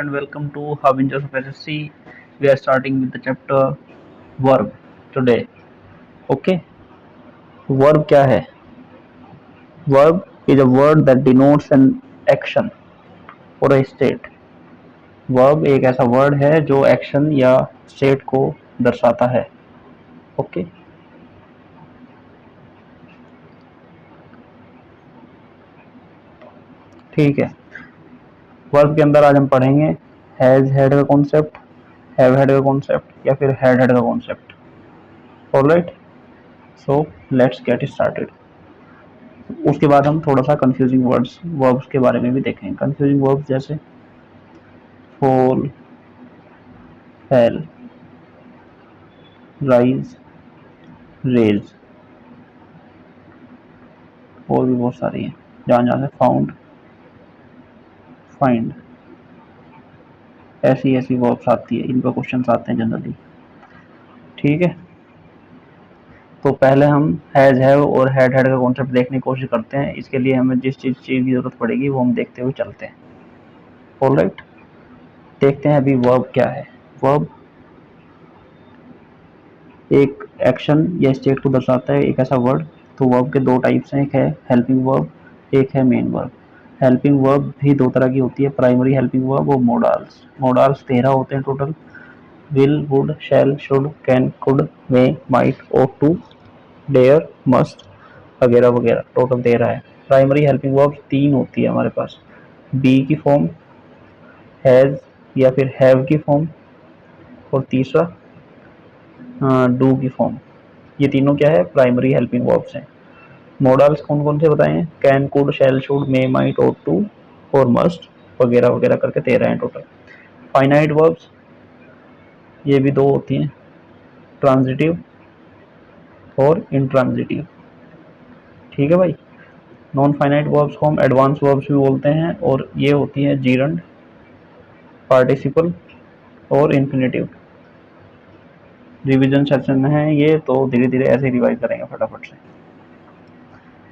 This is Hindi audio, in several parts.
and welcome to Harbingers of SSC. We are starting with the chapter verb today. Okay, verb क्या है? Verb is a word that denotes an action or a state. Verb एक ऐसा word है जो action या state को दर्शाता है. Okay, ठीक है. वर्ब के अंदर आज हम पढ़ेंगे हैज हैड का कॉन्सेप्ट, हैव हैड का कॉन्सेप्ट या फिर हैड हैड का concept. Alright, so let's get started. उसके बाद हम थोड़ा सा कंफ्यूजिंग वर्ब्स के बारे में भी देखेंगे. कंफ्यूजिंग वर्ब्स जैसे फॉल, फेल, राइज, रेज, और भी बहुत सारी हैं. जहाँ जहाँ से फाउंड, फाइंड, ऐसी वर्ब्स आती है, इन पर क्वेश्चंस आते हैं जनरली. ठीक है, तो पहले हम हैज हैव और हैड हैड का कॉन्सेप्ट देखने की कोशिश करते हैं. इसके लिए हमें जिस चीज़ की ज़रूरत पड़ेगी वो हम देखते हुए चलते हैं. ऑलराइट, देखते हैं अभी वर्ब क्या है. वर्ब एक एक्शन या स्टेट को दर्शाता है, एक ऐसा वर्ड. तो वर्ब के दो टाइप्स हैं, एक है हेल्पिंग वर्ब, एक है मेन वर्ब. हेल्पिंग वर्ब भी दो तरह की होती है, प्राइमरी हेल्पिंग वर्ब और मोडाल्स. मोडाल्स 13 होते हैं total. Will, would, shall, should, can, could, may, might, ought to, dare, must वगैरह वगैरह. टोटल 13 है. प्राइमरी हेल्पिंग वर्ब 3 होती है हमारे पास. बी की फॉर्म, हैज या फिर हैव की फॉर्म, और तीसरा डू की फॉर्म. ये तीनों क्या है? प्राइमरी हेल्पिंग वर्ब्स हैं. मॉडल्स कौन कौन से बताए हैं? Can, could, shall, should, may, might, ought to और मस्ट वगैरह वगैरह करके 13 हैं टोटल. फाइनाइट वर्ब्स ये भी दो होती हैं, ट्रांजिटिव और इंट्रांजिटिव. ठीक है भाई. नॉन फाइनाइट वर्ब्स को हम एडवांस वर्ब्स भी बोलते हैं, और ये होती हैं जीरंड, पार्टिसिपल और इन्फिनेटिव. रिवीजन सेक्शन में है ये, तो धीरे धीरे ऐसे रिवाइज करेंगे फटाफट से.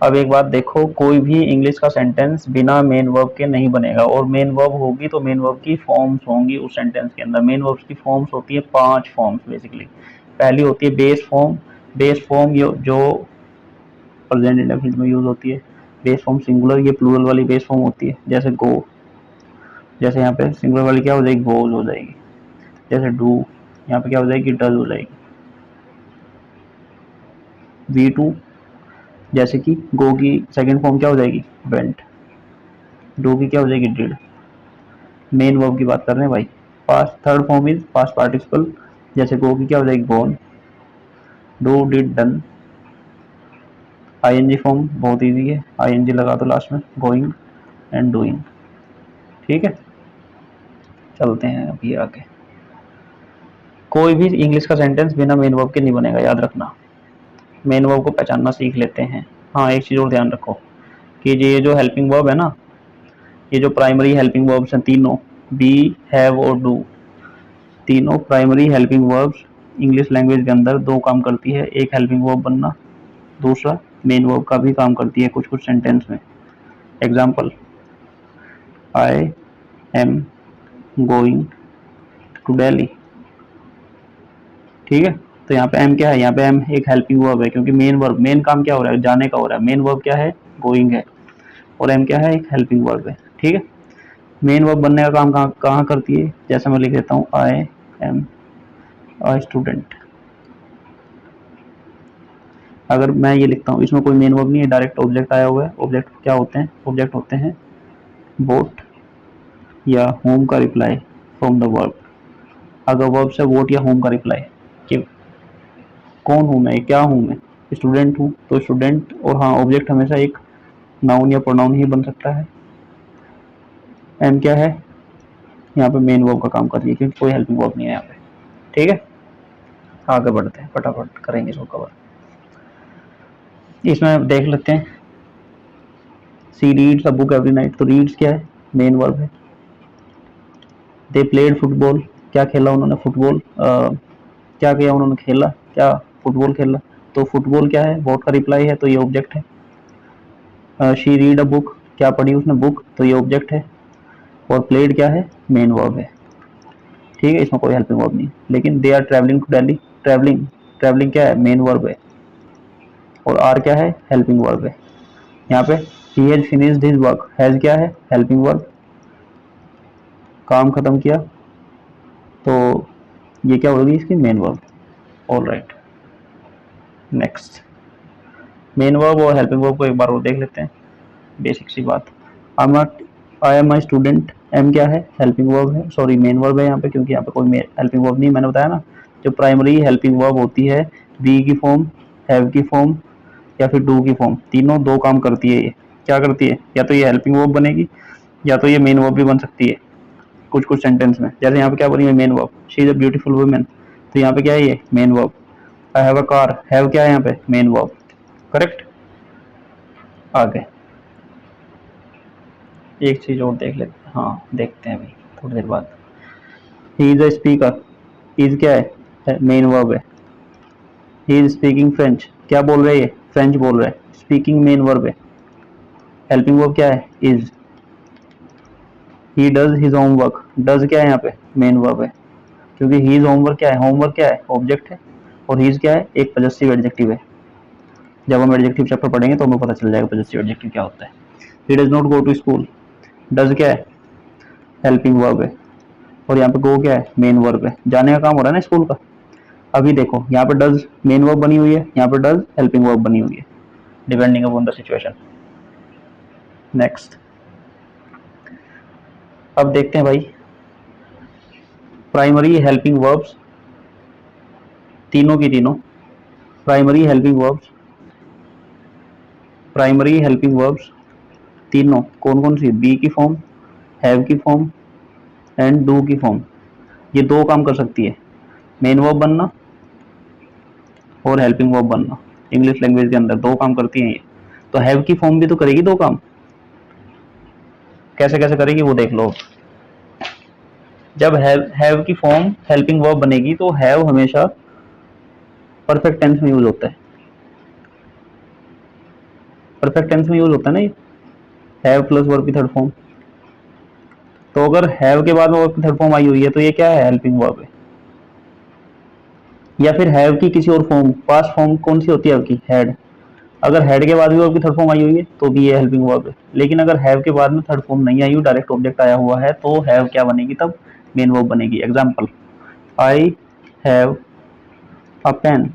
अब एक बात देखो, कोई भी इंग्लिश का सेंटेंस बिना मेन वर्ब के नहीं बनेगा, और मेन वर्ब होगी तो मेन वर्ब की फॉर्म्स होंगी उस सेंटेंस के अंदर. मेन वर्ब्स की फॉर्म्स होती है 5 फॉर्म्स बेसिकली. पहली होती है बेस फॉर्म. बेस फॉर्म जो प्रेजेंट इंडेफिनिट में यूज होती है. बेस फॉर्म सिंगुलर, ये प्लूरल वाली बेस फॉर्म होती है. जैसे गो, जैसे यहाँ पे सिंगुलर वाली क्या हो जाएगी? गोज हो जाएगी. जैसे डू, यहाँ पे क्या हो जाएगी? डज हो जाएगी. V2, जैसे कि गो की सेकंड फॉर्म क्या हो जाएगी? वेंट. डू की क्या हो जाएगी? डिड. मेन वर्ब की बात कर रहे हैं भाई. Past third form is past participle. जैसे गो की क्या हो जाएगी? Gone. Do, did, done. ING form बहुत इजी है, आईएनजी लगा दो लास्ट में. Going and doing. ठीक है, चलते हैं अभी आगे. कोई भी इंग्लिश का सेंटेंस बिना मेन वर्ब के नहीं बनेगा, याद रखना. मेन वर्ब को पहचानना सीख लेते हैं. हाँ, एक चीज और ध्यान रखो कि ये जो हेल्पिंग वर्ब है ना, ये जो प्राइमरी हेल्पिंग वर्ब्स हैं तीनों, बी, हैव और डू, तीनों primary helping verbs English language के अंदर दो काम करती है. एक हेल्पिंग वर्ब बनना, दूसरा मेन वर्ब का भी काम करती है कुछ कुछ सेंटेंस में. Example, I am going to Delhi. ठीक है, तो यहाँ पे एम क्या है? यहाँ पे एम एक हेल्पिंग वर्ब है, क्योंकि मेन वर्ब, मेन काम क्या हो रहा है? जाने का हो रहा है. मेन वर्ब क्या है? गोइंग है. और एम क्या है? एक हेल्पिंग वर्ब है. ठीक है, मेन वर्ब बनने का काम कहाँ करती है? जैसे मैं लिख देता हूँ, आई एम अ स्टूडेंट. अगर मैं ये लिखता हूँ, इसमें कोई मेन वर्ब नहीं है, डायरेक्ट ऑब्जेक्ट आया हुआ है. ऑब्जेक्ट क्या होते हैं? ऑब्जेक्ट होते हैं वोट या होम का रिप्लाई फ्रॉम द वर्ब. अगर वर्ब से वोट या होम का रिप्लाई, कि कौन हूँ मैं, क्या हूँ मैं? स्टूडेंट हूँ. तो स्टूडेंट, और हाँ, ऑब्जेक्ट हमेशा एक नाउन या प्रोनाउन ही बन सकता है. एम क्या है? यहाँ पे मेन वर्ब का काम कर रही है, क्योंकि कोई हेल्पिंग वर्ब नहीं है यहाँ पे. ठीक है, आगे बढ़ते हैं, फटाफट करेंगे इसको कवर. इसमें देख लेते हैं, she reads a book every night. तो रीड्स क्या है? मेन वर्ब है. दे प्लेड फुटबॉल, क्या खेला उन्होंने? फुटबॉल. क्या किया उन्होंने? खेला. क्या? फुटबॉल खेला. तो फुटबॉल क्या है? वॉट का रिप्लाई है, तो ये ऑब्जेक्ट है. शी रीड अ बुक, क्या पढ़ी उसने? बुक, तो ये ऑब्जेक्ट है. और प्लेड क्या है, मेन वर्ब है। ठीक है, इसमें कोई हेल्पिंग वर्ब नहीं, लेकिन they are travelling to Delhi, travelling, travelling क्या है, मेन वर्ब है, और आर क्या है, हेल्पिंग वर्ब है। यहाँ पे he has finished his work, has क्या है, हेल्पिंग वर्ब, काम खत्म किया, तो ये क्या होगी, इसकी main verb. All right, next. Main verb और हेल्पिंग वर्ब को एक बार और देख लेते हैं, बेसिक सी बात। I am my student, am क्या है, हेल्पिंग वर्ब है, सॉरी मेन वर्ब है यहाँ पे, क्योंकि यहाँ पे कोई हेल्पिंग वर्ब नहीं, मैंने बताया ना, जो प्राइमरी हेल्पिंग वर्ब होती है, बी की फॉर्म, हैव की फॉर्म, या फिर डू की फॉर्म, तीनों दो काम करती है। ये क्या करती है, या तो ये हेल्पिंग वर्ब बनेगी, या तो ये मेन वर्ब भी बन सकती है कुछ कुछ सेंटेंस में। जैसे यहाँ पे क्या बनी है, main verb, she is a beautiful women, तो यहाँ पे क्या है, ये main verb. I have a car, have क्या है यहाँ पे, मेन वर्ब। करेक्ट। आगे एक चीज और देख लेते हैं, हाँ देखते हैं अभी थोड़ी देर बाद। He is a speaker, is क्या है, मेन वर्ब है। ही इज स्पीकिंग फ्रेंच, क्या बोल रहे हैं, ये फ्रेंच बोल रहे हैं, स्पीकिंग मेन वर्ब है, हेल्पिंग वर्ब क्या है, is. He does his homework, does क्या है यहाँ पे, मेन वर्ब है, क्योंकि हीज होमवर्क क्या है, होमवर्क क्या है, ऑब्जेक्ट है, और हीज क्या है, एक पजेसिव एडजेक्टिव है। जब हम एडजेक्टिव चैप्टर पढ़ेंगे तो हमें पता चल जाएगा पजेसिव एडजेक्टिव क्या होता है। He does not go to school, does क्या है, हेल्पिंग वर्ब है, और यहाँ पे गो क्या है, मेन वर्ब है, जाने का काम हो रहा है ना स्कूल का। अभी देखो यहाँ पे डज मेन वर्ब बनी हुई है, यहाँ पे डज हेल्पिंग वर्ब बनी हुई है, depending upon the situation. Next, अब देखते हैं भाई, प्राइमरी हेल्पिंग वर्ब्स, तीनों की तीनों primary helping verbs, primary helping verbs तीनों कौन कौन सी, बी की फॉर्म, हैव की फॉर्म, एंड डू की फॉर्म। ये दो काम कर सकती है, मेन वर्ब बनना और हेल्पिंग वर्ब बनना। इंग्लिश लैंग्वेज के अंदर दो काम करती हैं ये। तो हैव की फॉर्म भी तो करेगी दो काम, कैसे कैसे करेगी वो देख लो। जब हैव की फॉर्म हेल्पिंग वर्ब बनेगी तो हैव हमेशा परफेक्ट टेंस में यूज होता है, परफेक्ट टेंस में यूज होता है ना ये, हैव प्लस वर्ब की थर्ड फॉर्म। तो अगर हैव के बाद में वर्ब की थर्ड फॉर्म आई हुई है तो ये क्या है, हेल्पिंग वर्ब है। या फिर हैव की किसी और फॉर्म, पास्ट फॉर्म कौन सी होती है आपकी, हैड, अगर हेड के बाद भी वर्ब की थर्ड फॉर्म आई हुई है तो भी ये हेल्पिंग वर्ब है। लेकिन अगर हैव के बाद में थर्ड फॉर्म नहीं आई हुई, डायरेक्ट ऑब्जेक्ट आया हुआ है, तो हैव क्या बनेगी, तब मेन वर्ब बनेगी। Example, I have a pen,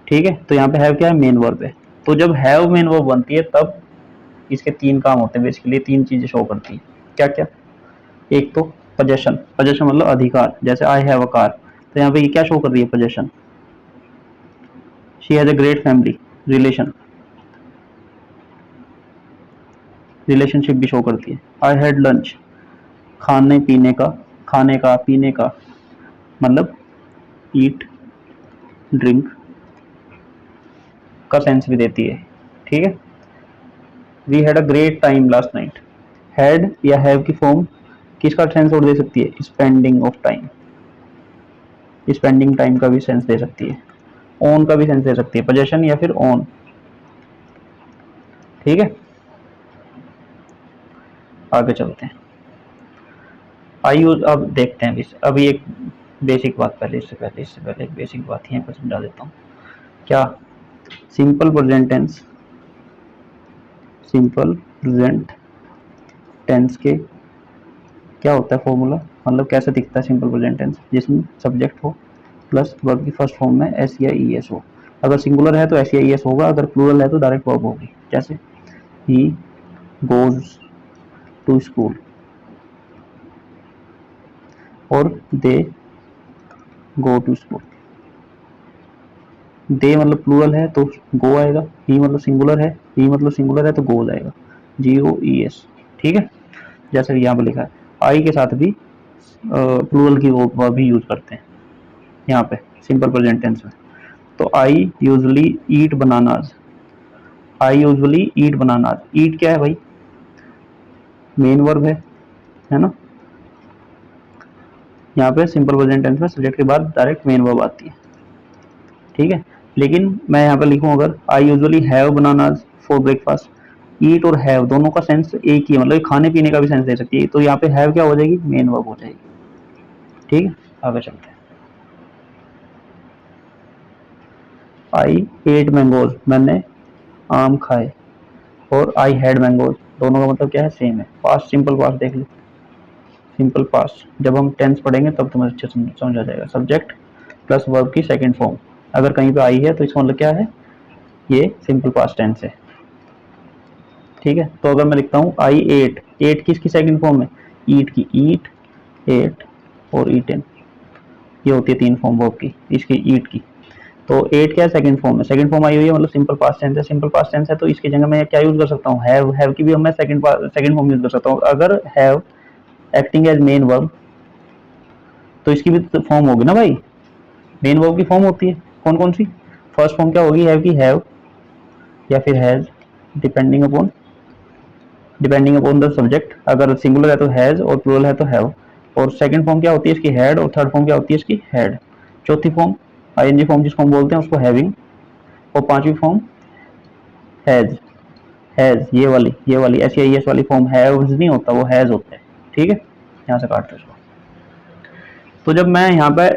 ठीक है, तो यहाँ पे हैव क्या है, मेन वर्ब है। तो जब हैव मेन वर्ब बनती है तब इसके तीन काम होते हैं, बेसिकली तीन चीजें शो करती है। क्या क्या, एक तो पोजेशन, पोजेशन मतलब अधिकार, जैसे आई हैव अ कार, तो यहाँ पे ये क्या शो कर रही है, possession. She has a great family, relation, relationship भी शो करती है। आई हैड लंच, खाने पीने का, खाने का पीने का मतलब ईट ड्रिंक का सेंस भी देती है। ठीक है, we had a great time last night, had या हैव की फॉर्म किसका सेंस और दे सकती है, spending of time, spending time का भी सेंस दे सकती है, ओन का भी सेंस दे सकती है, पोजेशन या फिर ओन। ठीक है, आगे चलते हैं। आई यूज, अब देखते हैं अभी एक बेसिक बात, पहले इससे पहले एक बेसिक बात यहाँ पर समझा देता हूँ। क्या, simple present tense, simple present tense के क्या होता है फॉर्मूला, मतलब कैसे दिखता है सिंपल प्रेजेंट टेंस, जिसमें सब्जेक्ट हो प्लस वर्ब की फर्स्ट फॉर्म में एस या ई एस हो। अगर सिंगुलर है तो एस या ई एस होगा, अगर प्लूरल है तो डायरेक्ट वर्ब होगी। जैसे ही गोज टू स्कूल, और दे गो टू स्कूल। दे मतलब प्लूरल है तो गो आएगा, ही मतलब सिंगुलर है, ही मतलब सिंगुलर है तो गो जाएगा, जी ओ ई एस। ठीक है, जैसे यहाँ पर लिखा है, आई के साथ भी प्लूरल की वर्ब भी यूज करते हैं यहाँ पे सिंपल प्रेजेंट टेंस में। तो I usually eat bananas, I usually eat bananas, eat क्या है भाई, मेन वर्ब है ना। यहाँ पे सिंपल प्रेजेंट टेंस में सब्जेक्ट के बाद डायरेक्ट मेन वर्ब आती है। ठीक है, लेकिन मैं यहाँ पे लिखूँ अगर I usually have bananas for breakfast, eat और हैव दोनों का सेंस एक ही है, मतलब खाने पीने का भी सेंस दे सकती है, तो यहाँ पे हैव क्या हो जाएगी, मेन वर्ब हो जाएगी। ठीक है, आगे चलते हैं। आई एट मैंगोज, मैंने आम खाए, और आई हैड मैंगोज, दोनों का मतलब क्या है, सेम है। पास्ट सिंपल पास्ट देख लो, सिंपल पास्ट जब हम टेंस पढ़ेंगे तब तुम्हें अच्छे समझ आ जाएगा। सब्जेक्ट प्लस वर्ब की सेकंड फॉर्म अगर कहीं पे आई है तो इसका मतलब क्या है, ये सिंपल पास्ट टेंस है। ठीक है, तो अगर मैं लिखता हूँ आई एट, एट किसकी सेकंड फॉर्म है, ईट की, ईट, एट और ईटेन, ये होती है तीन फॉर्म वर्ब की, इसकी ईट की। तो एट क्या है, सेकंड फॉर्म है, सेकंड फॉर्म आई हुई है, मतलब सिंपल पास्ट टेंस है। सिंपल पास्ट टेंस है तो इसकी जगह मैं क्या यूज कर सकता हूँ, हैव की भी मैं सेकंड फॉर्म यूज कर सकता हूँ। अगर have acting as main verb तो इसकी भी फॉर्म होगी ना भाई, मेन वर्ब की फॉर्म होती है, कौन कौन सी, फर्स्ट फॉर्म क्या होगी, हैव की, हैव या फिर has, depending upon the subject. अगर सिंगुलर है तो हैज और प्लूरल है तो हैव। और सेकंड फॉर्म क्या होती है इसकी, हैड, और थर्ड फॉर्म क्या होती है इसकी, हैड। चौथी फॉर्म आईएनजी फॉर्म जिसको हम बोलते हैं उसको हैविंग, और पांचवी फॉर्म हैज, ये वाली एस आई एस वाली फॉर्म हैव्स नहीं होता, वो हैज होता है। ठीक है, यहाँ से काटते हैं। तो जब मैं यहाँ पे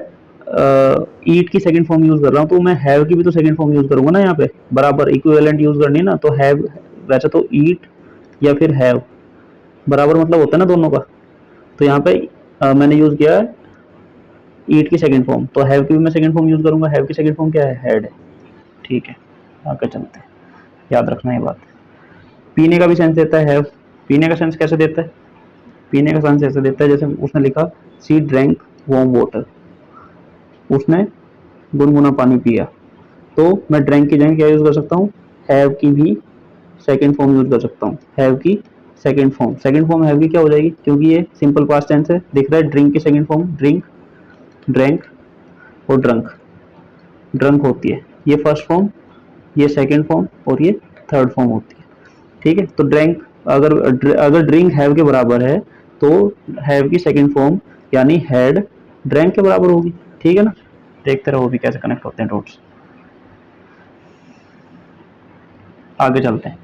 ईट की सेकंड फॉर्म यूज कर रहा हूँ तो मैं हैव की भी तो सेकंड फॉर्म यूज करूंगा ना, यहाँ पे बराबर इक्विवेलेंट यूज करनी है ना। तो हैव वैसे तो ईट या फिर हैव बराबर मतलब होता है ना दोनों का। तो यहाँ पे मैंने यूज किया है ईट की सेकंड फॉर्म, तो हैव की भी मैं सेकंड फॉर्म यूज करूंगा। हैव की सेकंड फॉर्म क्या है, हैड है। ठीक है, आगे चलते हैं, याद रखना ये बात। पीने का भी सेंस देता है हैव। पीने का सेंस कैसे देता है, पीने का सेंस ऐसे देता है जैसे उसने लिखा सी ड्रैंक वार्म वाटर, उसने गुनगुना पानी पिया। तो मैं ड्रैंक की जगह क्या यूज कर सकता हूँ, हैव की भी सेकंड फॉर्म यूज कर सकता हूँ। हैव की सेकंड फॉर्म हैव की क्या हो जाएगी, क्योंकि ये सिंपल पास्ट टेंस है, दिख रहा है। ड्रिंक की सेकंड फॉर्म ड्रिंक, ड्रैंक और ड्रंक, ड्रंक होती है ये फर्स्ट फॉर्म, ये सेकंड फॉर्म और ये थर्ड फॉर्म होती है। ठीक है, तो ड्रैंक अगर ड्रिंक हैव के बराबर है तो हैव की सेकंड फॉर्म यानी हैड ड्रैंक के बराबर होगी। ठीक है ना, देखते रहो भी कैसे कनेक्ट होते हैं डॉट्स। आगे चलते हैं,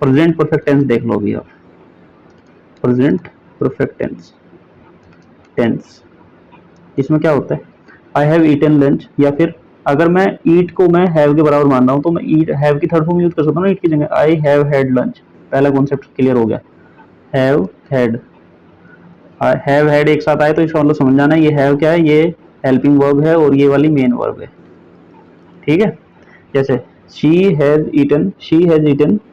प्रेजेंट परफेक्ट टेंस देख लो अभी आप। प्रेजेंट परफेक्ट टेंस, टेंस इसमें क्या होता है, आई हैव ईटन लंच, या फिर अगर मैं ईट को मैं हैव के बराबर मान रहा हूँ तो मैं ईट हैव की थर्ड फॉर्म यूज कर सकता हूँ ना ईट की जगह, आई हैव हैड लंच। पहला कॉन्सेप्ट क्लियर हो गया, हैव हैड, हैव हैड एक साथ आए तो इसका मतलब समझ जाना ये हैव क्या है, ये हेल्पिंग वर्ब है और ये वाली मेन वर्ब है। ठीक है, जैसे she has eaten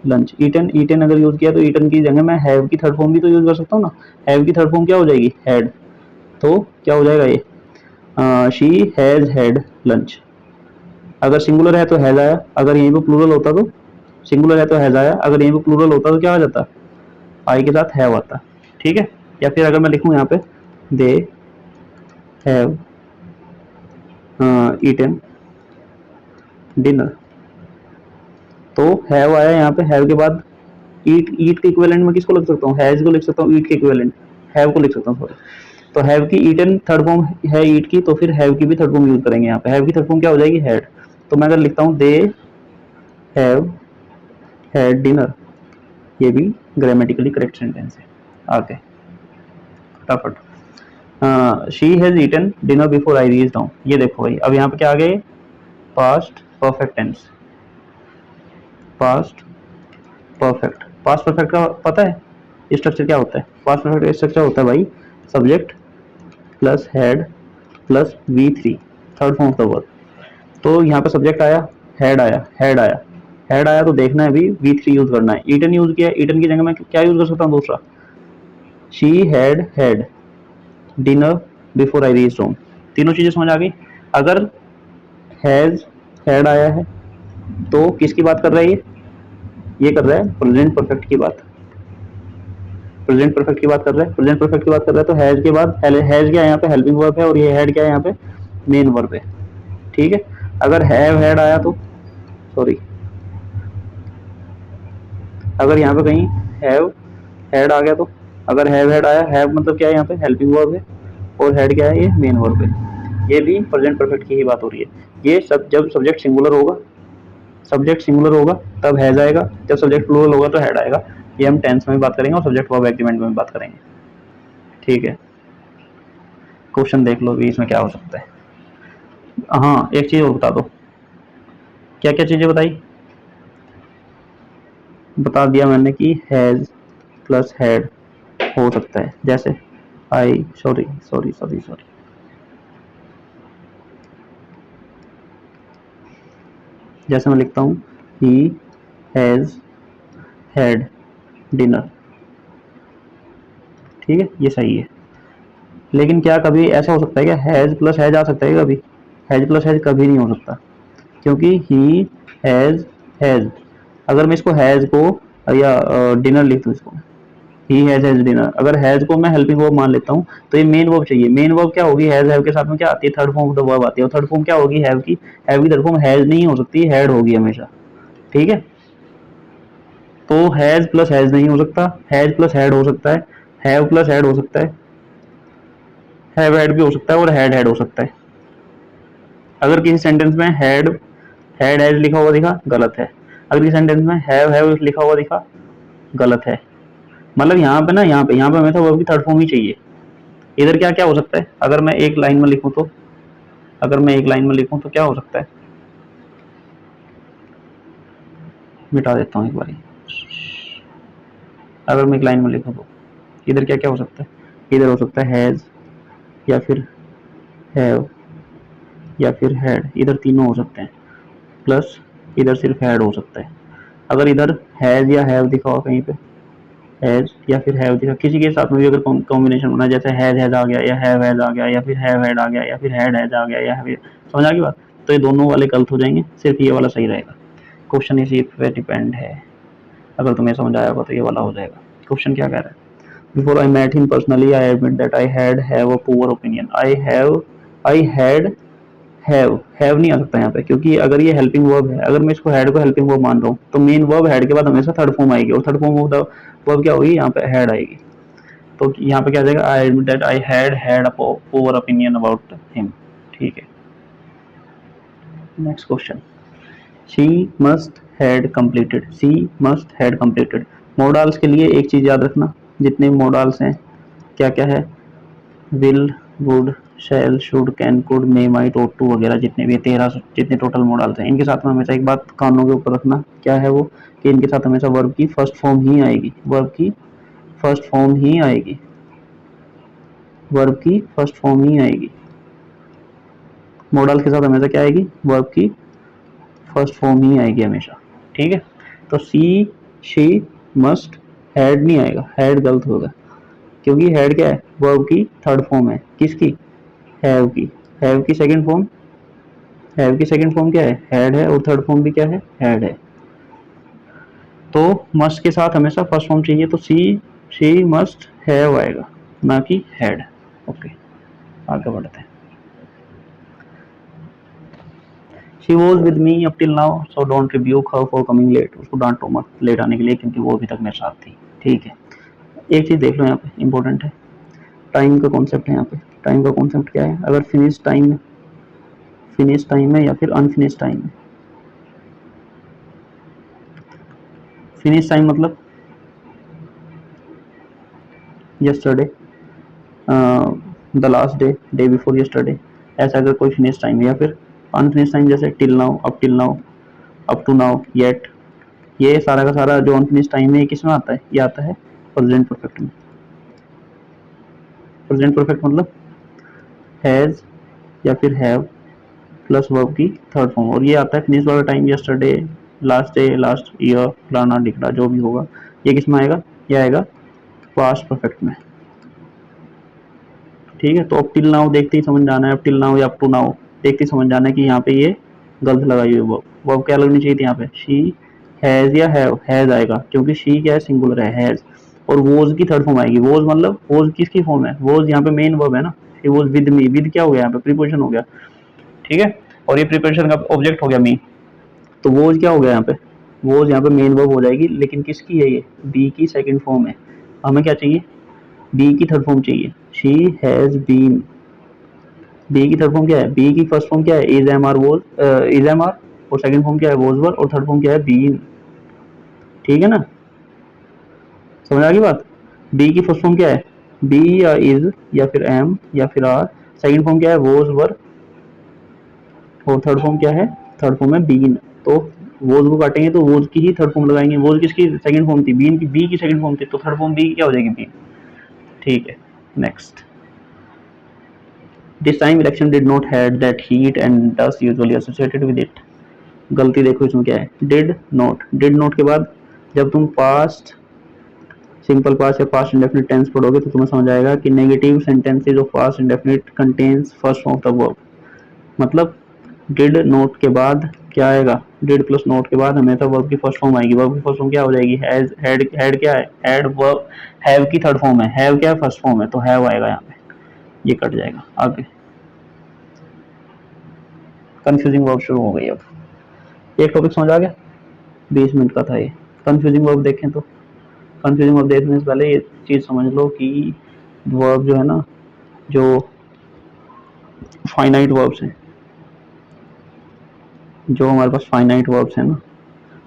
lunch, eaten eaten अगर यूज किया तो ईटन की जगह मैं हैव की थर्ड फॉर्म भी तो यूज कर सकता हूँ ना। हैव की थर्ड फॉर्म क्या हो जाएगी, हैड। तो क्या हो जाएगा ये, शी हैज हैड लंच। अगर सिंगुलर है तो हैज आया, अगर यहीं पे प्लूरल होता तो सिंगुलर है तो हैज आया, अगर यहीं पे प्लूरल होता तो क्या आ जाता, आई के साथ हैव आता। ठीक है, या फिर अगर मैं लिखूं यहाँ पे दे हैव ईटन डिनर, तो हैव आया यहाँ पे, हैव के बाद ईट के इक्विवेलेंट में किसको लिख सकता हूँ, हैज को लिख सकता हूँ, ईट के इक्विवेलेंट हैव को लिख सकता हूँ सॉरी। तो हैव की ईटन थर्ड फॉर्म है ईट की, तो फिर हैव की भी थर्ड फॉर्म यूज करेंगे यहाँ पे। हैव की थर्ड फॉर्म क्या हो जाएगी, हैड। तो मैं अगर लिखता हूँ दे हैव हैड डिनर, ये भी ग्रामेटिकली करेक्ट सेंटेंस है। आगे फटाफट, she has eaten dinner before I reached home, ये देखो भाई अब यहाँ पे क्या आ गए, past perfect tense, past perfect. Past perfect का पता है स्ट्रक्चर क्या होता है, पास्ट परफेक्ट का स्ट्रक्चर होता है भाई subject plus head plus V3 third form of the verb. तो यहाँ पे सब्जेक्ट आया, हेड आया, हेड आया तो देखना है अभी V3 यूज करना है। ईटन यूज किया, ईटन की जगह मैं क्या यूज कर सकता हूँ दूसरा, she had dinner before I reached home. तीनों चीजें समझ आ गई। अगर हैज हैड आया है तो किसकी बात कर रहा है ये कर रहा है प्रेजेंट परफेक्ट की बात, प्रेजेंट परफेक्ट की बात कर रहा है, प्रेजेंट परफेक्ट की बात कर रहा है। तो हैज के बाद हैज क्या है यहाँ पे, हेल्पिंग वर्ब है, और ये हैड क्या है यहाँ पे, मेन वर्ब है। ठीक है, अगर हैव हैड आया तो सॉरी, अगर यहाँ पे कहीं हैव हैड आ गया तो, अगर हैव हैड आया, हैव मतलब क्या है यहाँ पे, हेल्पिंग वर्ब है, और हैड क्या है, ये मेन वर्ब है। ये भी प्रेजेंट परफेक्ट की ही बात हो रही है। ये सब जब सब्जेक्ट सिंगुलर होगा सब्जेक्ट सिंगुलर होगा तब हैज आएगा, जब सब्जेक्ट प्लूरल होगा तो हैड आएगा। ये हम टेंस में भी बात करेंगे और सब्जेक्ट वर्ब एग्रीमेंट में भी बात करेंगे। ठीक है, क्वेश्चन देख लो भी इसमें क्या हो सकता है। हाँ एक चीज़ और बता दो, क्या क्या चीज़ें बताई, बता दिया मैंने कि हैज़ प्लस हैड हो सकता है, जैसे आई सॉरी सॉरी सॉरी सॉरी जैसे मैं लिखता हूँ ही हैज़ हैड डिनर। ठीक है ये सही है, लेकिन क्या कभी ऐसा हो सकता है क्या हैज़ प्लस हैज आ सकता है कभी? हैज़ प्लस हैज कभी नहीं हो सकता, क्योंकि ही हैज़ अगर मैं इसको हैज़ को या डिनर लिख दूँ, इसको ही हैज़ डिनर, अगर हैज़ को मैं हेल्पिंग वर्ब मान लेता हूँ तो ये मेन वर्ब चाहिए। मेन वर्ब क्या होगी, हैज़ हैव के साथ में क्या आती है, third form of the verb आती है, और थर्ड फॉर्म क्या होगी, हैव की। हैव की थर्ड फॉर्म हैज़ नहीं हो सकती, हैड होगी हमेशा। ठीक है, तो हैज़ प्लस हैज़ नहीं हो सकता, हैज़ प्लस हैड हो सकता है, हैव प्लस हैड हो सकता है, हैव हैड भी हो सकता है, और हैड हैड हो सकता है। अगर किसी सेंटेंस में हैड हैज लिखा हुआ दिखा, गलत है। अगर किसी सेंटेंस में हैव लिखा हुआ दिखा, गलत है। मतलब यहाँ पे ना, यहाँ पे हमेशा वर्ब की थर्ड फॉर्म ही चाहिए। इधर क्या क्या हो सकता है, अगर मैं एक लाइन में लिखूं तो, अगर मैं एक लाइन में लिखूं तो क्या हो सकता है, मिटा देता हूँ एक बारी। अगर मैं एक लाइन में लिखूं तो इधर क्या क्या हो सकता है, इधर हो सकता है हैज, या फिर हैव, या फिर हैड, इधर तीनों हो सकते हैं, प्लस इधर सिर्फ हैड हो सकता है। अगर इधर हैज या हैव दिखा हो कहीं पे, हैज या फिर हैव दिखा, किसी के साथ में भी अगर कॉम्बिनेशन होना, जैसे हैज आ गया, या हैव हैज आ गया, या फिर हैव हैड आ गया, या फिर हैड हैज आ गया, या समझ आ गई बात, तो ये दोनों वाले गलत हो जाएंगे, सिर्फ ये वाला सही रहेगा। क्वेश्चन इसी पे डिपेंड है, अगर तुम्हें समझ आया होगा तो ये वाला हो जाएगा। क्वेश्चन क्या कह रहा है, before I met him personally I admit that I have a poor opinion. I have नहीं आ सकता यहाँ पे, क्योंकि अगर ये हेल्पिंग वर्ब है, अगर मैं इसको हैड को हेल्पिंग वर्ब मान रहा हूँ तो मेन वर्ब हैड के बाद हमेशा थर्ड फॉर्म आएगी, और third form of the verb क्या होगी, यहाँ पे हैड आएगी। तो यहाँ पे क्या आ जाएगा, आई admit that I had a poor opinion about him. ठीक है, next question, she must had completed, she must had completed. Modals के लिए एक चीज याद रखना, जितने मोडाल्स हैं क्या क्या है, will, would, shall, should, can, could, may, might, ought to वगैरह, जितने भी 13 जितने टोटल मोडाल्स हैं, इनके साथ में हमेशा एक बात कानों के ऊपर रखना, क्या है वो, कि इनके साथ हमेशा वर्ब की फर्स्ट फॉर्म ही आएगी, वर्ब की फर्स्ट फॉर्म ही आएगी, वर्ब की फर्स्ट फॉर्म ही आएगी। मोडाल्स के साथ हमेशा क्या आएगी, वर्ब की फर्स्ट फॉर्म ही आएगी हमेशा। ठीक है, तो सी, शी, मस्ट, हैड नहीं आएगा, हैड गलत होगा, क्योंकि हैड क्या है, वर्ब की थर्ड फॉर्म है, किसकी, हैव की। हैव की सेकंड फॉर्म, हैव की सेकंड फॉर्म क्या है, हैड है, और थर्ड फॉर्म भी क्या है, हैड है। तो मस्ट के साथ हमेशा फर्स्ट फॉर्म चाहिए, तो शी मस्ट हैव आएगा, ना कि हैड। ओके, आगे बढ़ते हैं। She was with me up till now so don't rebuke her for coming late. उसको डांटो मत लेट आने के लिए, क्योंकि वो अभी तक मेरे साथ थी। ठीक है, एक चीज देख लो यहाँ पे इंपॉर्टेंट है, टाइम का कॉन्सेप्ट है यहाँ पे। टाइम का कॉन्सेप्ट क्या है, अगर फिनिश टाइम है, फिनिश टाइम है या फिर अनफिनिश टाइम है। फिनिश टाइम मतलब yesterday, the last day, day before yesterday, ऐसा अगर कोई फिनिश टाइम है। या फिर अनफिनिश टाइम, जैसे till now, up to now, yet, ये सारा का सारा जो अनफिनिश टाइम है ये किस में आता है, ये आता है प्रेजेंट परफेक्ट में। प्रेजेंट परफेक्ट मतलब हैज या फिर हैव प्लस वर्ब की थर्ड फॉर्म, और ये आता है फिनिश वाला time, yesterday, last day, last year, फलाना डिकड़ा जो भी होगा, ये किस में आएगा, ये आएगा पास्ट परफेक्ट में। ठीक है, तो अब टिल नाउ देखते ही समझ जाना है, अब टिल नाउ या अप टू नाउ देखते ही समझ जाना है कि यहाँ पे ये गलत लगाई हुई वर्ब। वर्ब क्या लगनी चाहिए थी यहाँ पे, शी हैज या हैव, हैज आएगा, क्योंकि शी क्या है, सिंगुलर है, हैज, और वोज की थर्ड फॉर्म आएगी। वोज मतलब वोज किसकी फॉर्म है, वोज यहाँ पे मेन वर्ब है ना, she was with me, with क्या हो गया यहाँ पे, प्रीपोजिशन हो गया। ठीक है, और ये प्रीपोजिशन का ऑब्जेक्ट हो गया मी, तो वोज क्या हो गया यहाँ पे, वोज यहाँ पे मेन वर्ब हो जाएगी, लेकिन किसकी है, ये बी की सेकंड फॉर्म है। हमें क्या चाहिए, बी की थर्ड फॉर्म चाहिए, शी हैज बीन। बी की थर्ड फॉर्म क्या है, बी की फर्स्ट फॉर्म क्या है, is am are, was, is am are और सेकंड फॉर्म क्या है वॉज वर, और थर्ड फॉर्म क्या है बीन। ठीक है ना, समझ आ गई बात। बी की फर्स्ट फॉर्म क्या है, बी या इज या फिर एम या फिर आर। सेकंड फॉर्म क्या है वॉज वर, और थर्ड फॉर्म क्या है, थर्ड फॉर्म है बीन। तो वोज को काटेंगे तो वोज की ही थर्ड फॉर्म लगाएंगे, वोज किसकी सेकंड फॉर्म थी, बीन की, बी की सेकंड फॉर्म थी, तो थर्ड फॉर्म बी की क्या हो जाएगी, बीन। ठीक है, next. This time election did not had that heat and dust usually associated with it. गलती देखो इसमें क्या है, डिड नॉट, डिड नॉट के बाद जब तुम पास्ट सिंपल पास्ट या पास्ट इंडेफिनिट टेंस पढ़ोगे तो तुम्हें समझ आएगा कि negative sentences of past indefinite contains first form of the verb. मतलब डिड नोट के बाद क्या आएगा, डिड प्लस नोट के बाद हमेशा वर्ब की फर्स्ट फॉर्म आएगी। वर्ब की फर्स्ट फॉर्म क्या हो जाएगी, हैज, हैड क्या है, हैड वर्ब, हैव की थर्ड फॉर्म है, हैव क्या है फर्स्ट फॉर्म है, तो हैव आएगा यहाँ पे, ये कट जाएगा। आगे कंफ्यूजिंग वर्ब शुरू हो गई। अब एक टॉपिक समझ आ गया, 20 मिनट का था ये। कंफ्यूजिंग वर्ब देखें तो, कंफ्यूजिंग वर्ब देखने से पहले ये चीज़ समझ लो कि वर्ब जो है ना, जो फाइनाइट वर्ब्स हैं, जो हमारे पास फाइनाइट वर्ब्स हैं ना,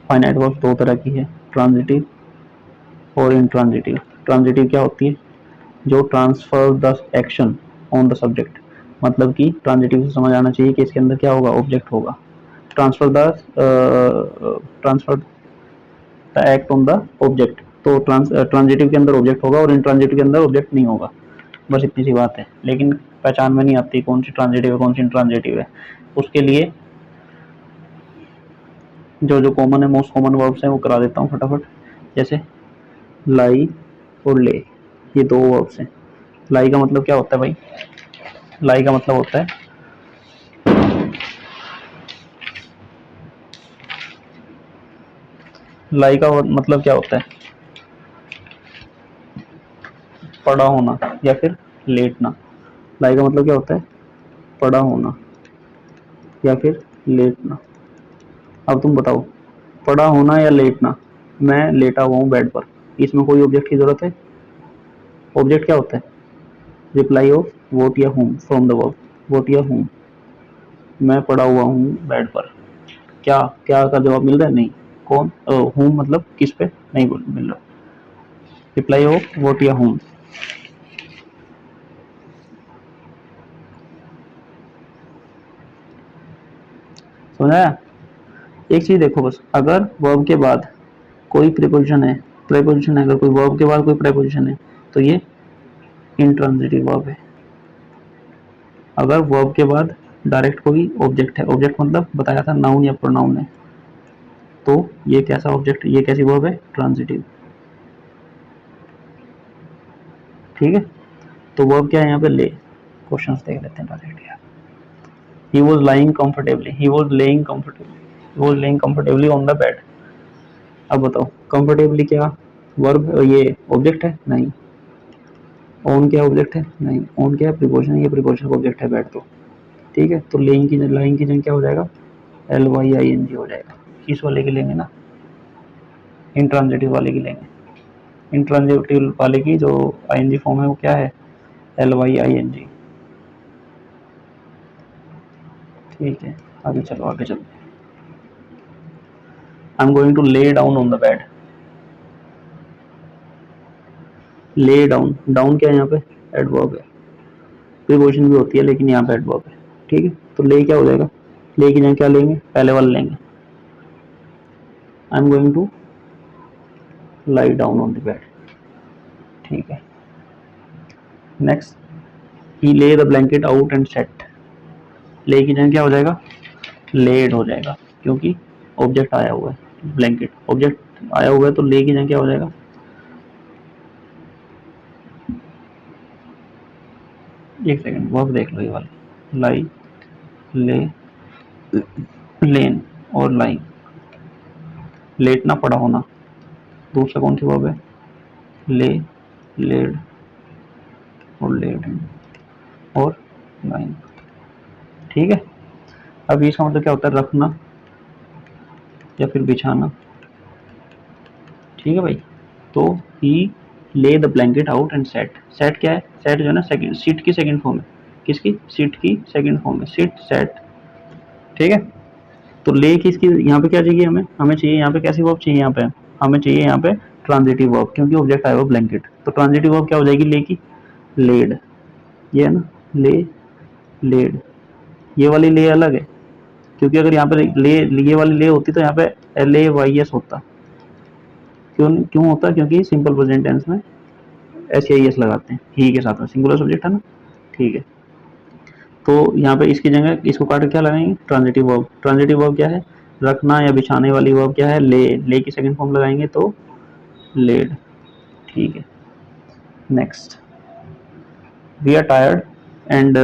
फाइनाइट वर्ब्स दो तरह की है, ट्रांजिटिव और इंट्रांजिटिव। ट्रांजिटिव क्या होती है, जो transfer the action on the subject. मतलब कि ट्रांजिटिव से समझ आना चाहिए कि इसके अंदर क्या होगा, ऑब्जेक्ट होगा। Transfer the transfer the act on the object. तो ट्रांजिटिव के अंदर ऑब्जेक्ट होगा और इंट्रांजिटिव के अंदर ऑब्जेक्ट नहीं होगा। बस इतनी सी बात है, लेकिन पहचान में नहीं आती कौन सी ट्रांजिटिव है कौन सी इंट्रांजिटिव है। उसके लिए जो जो कॉमन है, मोस्ट कॉमन वर्ब्स हैं वो करा देता हूँ फटाफट। जैसे लाई और ले, ये दो वर्ब्स हैं। लाई का मतलब क्या होता है भाई, लाई का मतलब होता है, लाई का मतलब क्या होता है, पड़ा होना या फिर लेटना। लाई का मतलब क्या होता है, पड़ा होना या फिर लेटना। अब तुम बताओ, पड़ा होना या लेटना। मैं लेटा हुआ हूँ बेड पर, इसमें कोई ऑब्जेक्ट की जरूरत है, ऑब्जेक्ट क्या होता है, रिप्लाई ऑफ वोट या whom from the verb, vote या हूम। मैं पड़ा हुआ हूँ बेड पर, क्या क्या का जवाब मिल रहा है, नहीं। कौन, हूम मतलब किस पे, नहीं मिल रहा, रिप्लाई ऑफ वोट या हूम। समझाया। एक चीज देखो बस, अगर वर्ब के बाद कोई प्रीपोजिशन है, प्रीपोजिशन है, अगर कोई वर्ब के बाद कोई प्रीपोजिशन है तो ये इंट्रांजिटिव वर्ब है। अगर वर्ब के बाद डायरेक्ट कोई ऑब्जेक्ट है, ऑब्जेक्ट मतलब बताया था नाउन या प्रोनाउन है, तो ये कैसा ऑब्जेक्ट, ये कैसी वर्ब है, ट्रांजिटिव। ठीक है, तो वर्ब क्या है यहाँ पे, ले। क्वेश्चंस देख लेते हैं डायरेक्ट यार। He was lying comfortably, he was laying comfortably, he was laying comfortably on the bed. अब बताओ कंफर्टेबली क्या वर्ब, ये ऑब्जेक्ट है, नहीं। ऑन क्या ऑब्जेक्ट है, नहीं। ऑन क्या है, प्रीपोजिशन, ये प्रीपोजिशन ऑब्जेक्ट है बेड तो। ठीक है, तो लेइंग की, लाइंग की जगह क्या हो जाएगा, LYING हो जाएगा। किस वाले की लेंगे ना, इंट्रांजिटिव वाले की लेंगे। इंट्रांजिटिव वाले की जो ING फॉर्म है वो क्या है, LYING। ठीक है, आगे चलो आगे चलो। I am going to lay down on the bed. Lay down, down क्या है यहाँ पे, एडवर्ब है। प्रीपोजिशन भी होती है लेकिन यहाँ पे एडवर्ब है। ठीक है, तो ले क्या हो जाएगा, ले की जगह क्या लेंगे, पहले वाला लेंगे, I am going to lie down on the bed. ठीक है, next. He lay the blanket out and set. Lay की जगह क्या हो जाएगा, लेड हो जाएगा, क्योंकि ऑब्जेक्ट आया हुआ है, ब्लैंकेट ऑब्जेक्ट आया हुआ है, तो ले की जगह क्या हो जाएगा, एक सेकंड वर्ब देख लो ये वाली, लाई, ले, लेन और लाई। लेटना, पड़ा होना। दूसरा कौन सी वर्ब है, ले, लेड और लेड और लाइन। ठीक है, अब इसका मतलब क्या होता है, रखना या फिर बिछाना। ठीक है भाई, तो ही lay the blanket out and set. Set क्या है, सेट जो है ना सेकंड, सीट की सेकंड फॉर्म है, किसकी, सीट की सेकंड फॉर्म है, सीट सेट। ठीक है, तो ले किसकी यहाँ पे क्या चाहिए, हमें चाहिए यहाँ पे कैसी वर्ब चाहिए, यहाँ पे हमें चाहिए यहाँ पे ट्रांजिटिव वर्ब, क्योंकि ऑब्जेक्ट आया हुआ ब्लैंकेट। तो ट्रांजिटिव वर्ब क्या हो जाएगी ले की, लेड, ये है ना, ले लेड। ये वाली ले अलग है, क्योंकि अगर यहाँ पे ले ये वाली ले होती तो यहाँ पे LAYS होता। क्यों क्यों होता, क्योंकि सिंपल प्रेजेंट टेंस में SAES लगाते हैं, ही के साथ में, सिंगुलर सब्जेक्ट है ना, ठीक है। तो यहाँ पे इसकी जगह इसको काट के क्या लगाएंगे, ट्रांजिटिव वर्ब। ट्रांजिटिव वर्ब क्या है, रखना या बिछाने वाली वर्ब क्या है, ले की सेकंड फॉर्म लगाएंगे तो लेड, ठीक है। Next, we are tired and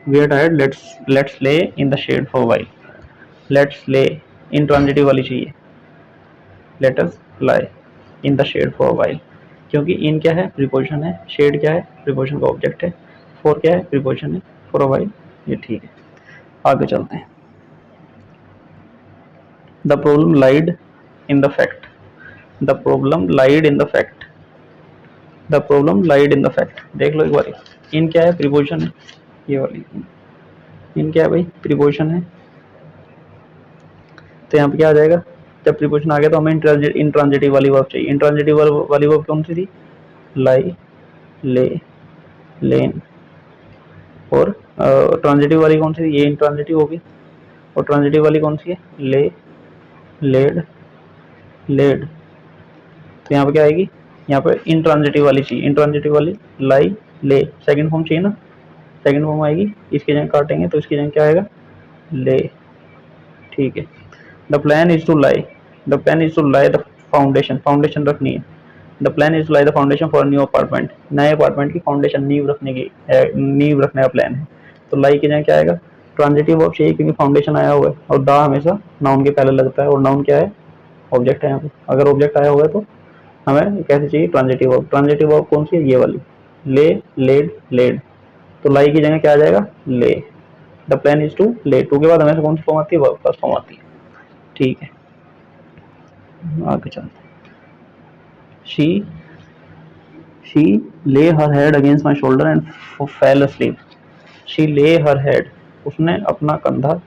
we are tired, let's lay in the shed for while. Let's lay intransitive वाली चाहिए, let us lie in the shed for while, क्योंकि इन क्या है, प्रीपोजिशन है, शेड क्या है, प्रीपोजिशन का ऑब्जेक्ट है, फॉर क्या है, प्रीपोजिशन है, फॉर अ व्हाइल, ये ठीक है। आगे चलते हैं। The problem lied in the fact, the problem lied in the fact, the problem lied in the fact. देख लो एक बार, इन क्या है, प्रीपोजिशन है, ये वाली इन क्या है भाई, प्रीपोजिशन है। तो यहाँ पे क्या आ जाएगा, जब प्रीपोजिशन आ गया तो हमें इंट्रांजिटिव वाली वर्ब चाहिए। इंट्रांजिटिव वाली वर्ब कौन सी थी, लाई, ले, लेन। और ट्रांजिटिव वाली कौन सी थी, ये इंट्रांजिटिव होगी। और ट्रांजिटिव वाली कौन सी है, ले, लेड, लेड। तो यहाँ पे क्या आएगी, यहाँ पे इंट्रांजिटिव वाली चाहिए, इंट्रांजिटिव वाली लाई, ले, सेकंड फॉर्म चाहिए ना, सेकंड फॉर्म आएगी, इसकी जगह काटेंगे तो इसकी जगह क्या आएगा, ले, ठीक है। The plan is to lie, the plan is to lie the foundation, foundation रखनी है। The plan is to lie the foundation for new apartment, नए अपार्टमेंट की फाउंडेशन, नींव रखने की, नींव रखने का प्लान है। तो लाई की जगह क्या आएगा, ट्रांजिटिव वर्ब चाहिए, क्योंकि फाउंडेशन आया हुआ है, और द हमेशा नाउन के पहले लगता है, और नाउन क्या है, ऑब्जेक्ट है यहाँ पे। अगर ऑब्जेक्ट आया हुआ है तो हमें कैसे चाहिए, ट्रांजिटिव वर्ब। ट्रांजिटिव वर्ब कौन सी है, ये वाली, ले, लेड, लेड। तो लाई की जगह क्या आ जाएगा, ले। द प्लान इज टू ले, टू के बाद हमेशा कौन सी फॉर्म आती है, वर्ब फर्स्ट फॉर्म आती है, ठीक है। आगे चलते हैं। शी शी ले हर head against my shoulder and fell asleep। She ले हर हेड, उसने अपना कंधा,